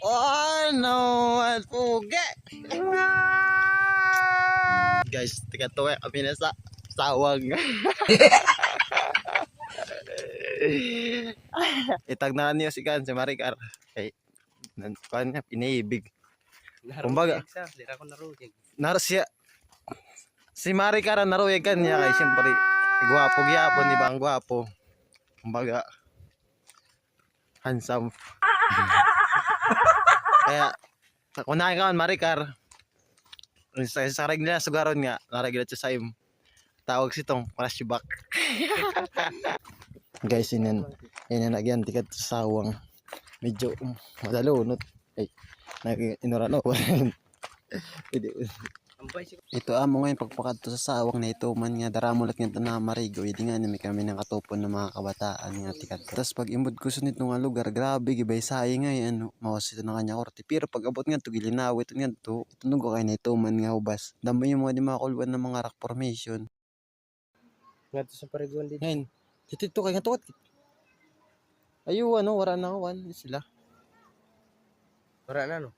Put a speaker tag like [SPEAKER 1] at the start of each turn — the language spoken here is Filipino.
[SPEAKER 1] Oh no, puge. Guys, tiga tuwa kami na sa sawang. Itagnan niyo si Kan, si Maricar. Ay, kuan niya, piniibig. Kumbaga, narasya. Si Maricar ang naruyagan niya kay siyempre. Gwapo gyapon, di ba ang gwapo? Kumbaga, handsome. Kaya, kunahin ka man, Maricar. Sa regla sugaron nga, naregla siya sa im. Tawag sitong flashback. Guys, inanagyan tikat sa sawang. Medyo madalunot. Ay, inurano. Ito amo ngayon pagpakat to sa sawang na ito man nga daramulat nga na marigo hindi nga nami kami ng katupon ng mga kabataan nga tikat. Tapos pag imbod ko sunit nga lugar grabe gibay sayi nga ano mawas ito na kanya korte pero pag abot nga to gilinawit nga to tunog ko kay na ito man nga ubas. Damo yung mga di makulwan ng mga rock formation.
[SPEAKER 2] Nga to sa parigon dito.
[SPEAKER 1] Ngayon, titito kay nga tuwat. Ayo ano wala na wan sila.
[SPEAKER 2] Para na no.